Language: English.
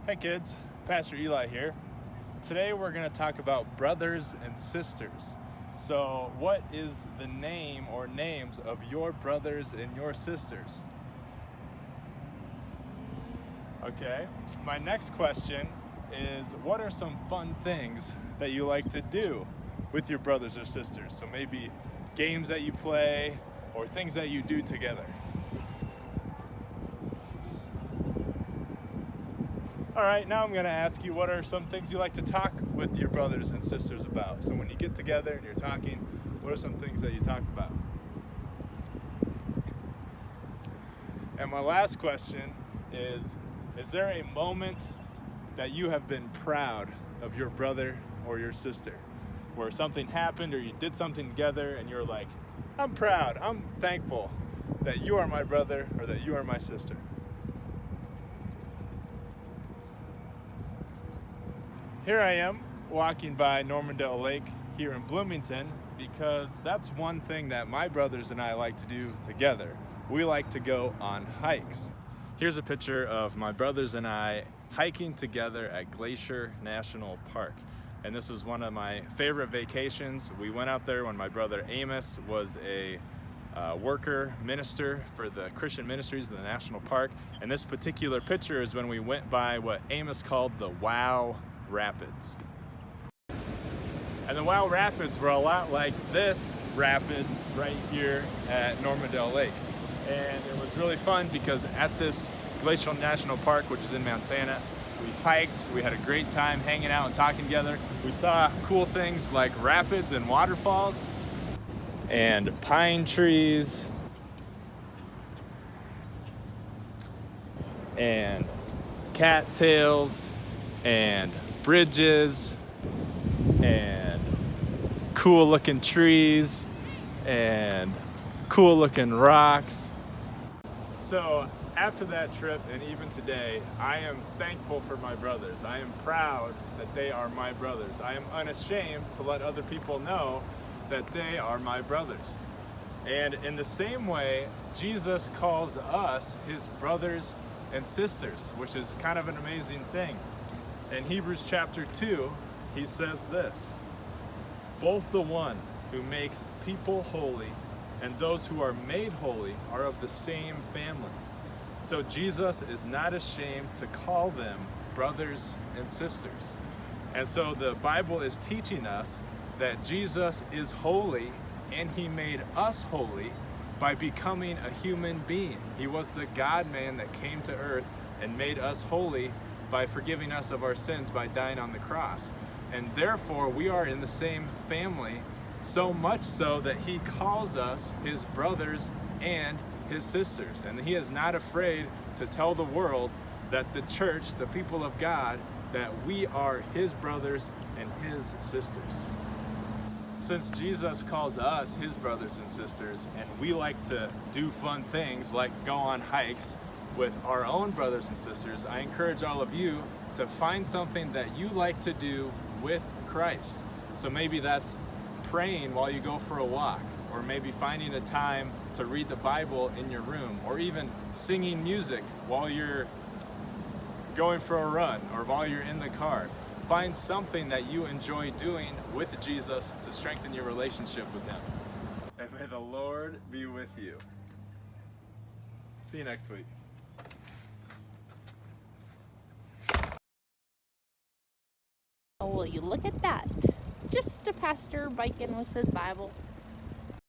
Hey kids, Pastor Eli here. Today we're going to talk about brothers and sisters. So what is the name or names of your brothers and your sisters? Okay, my next question is, what are some fun things that you like to do with your brothers or sisters? So maybe games that you play or things that you do together. All right, now I'm going to ask you, what are some things you like to talk with your brothers and sisters about? So when you get together and you're talking, what are some things that you talk about? And my last question is there a moment that you have been proud of your brother or your sister, where something happened or you did something together and you're like, I'm proud, I'm thankful that you are my brother or that you are my sister? Here I am walking by Normandale Lake here in Bloomington because that's one thing that my brothers and I like to do together. We like to go on hikes. Here's a picture of my brothers and I hiking together at Glacier National Park. And this was one of my favorite vacations. We went out there when my brother Amos was a worker minister for the Christian ministries of the national park. And this particular picture is when we went by what Amos called the Wow Rapids. And the Wow Rapids were a lot like this rapid right here at Normandale Lake. And it was really fun because at this Glacial National Park, which is in Montana, we hiked, we had a great time hanging out and talking together. We saw cool things like rapids and waterfalls and pine trees and cattails and bridges and cool looking trees and cool looking rocks. So after that trip and even today, I am thankful for my brothers. I am proud that they are my brothers. I am unashamed to let other people know that they are my brothers. And in the same way, Jesus calls us his brothers and sisters, which is kind of an amazing thing. In Hebrews chapter 2, he says this: both the one who makes people holy and those who are made holy are of the same family. So Jesus is not ashamed to call them brothers and sisters. And so the Bible is teaching us that Jesus is holy and he made us holy by becoming a human being. He was the God-man that came to earth and made us holy by forgiving us of our sins by dying on the cross. And therefore we are in the same family, so much so that he calls us his brothers and his sisters. And he is not afraid to tell the world that the church, the people of God, that we are his brothers and his sisters. Since Jesus calls us his brothers and sisters, and we like to do fun things like go on hikes with our own brothers and sisters, I encourage all of you to find something that you like to do with Christ. So maybe that's praying while you go for a walk, or maybe finding a time to read the Bible in your room, or even singing music while you're going for a run or while you're in the car. Find something that you enjoy doing with Jesus to strengthen your relationship with him. And may the Lord be with you. See you next week. Oh, will you look at that? Just a pastor biking with his Bible.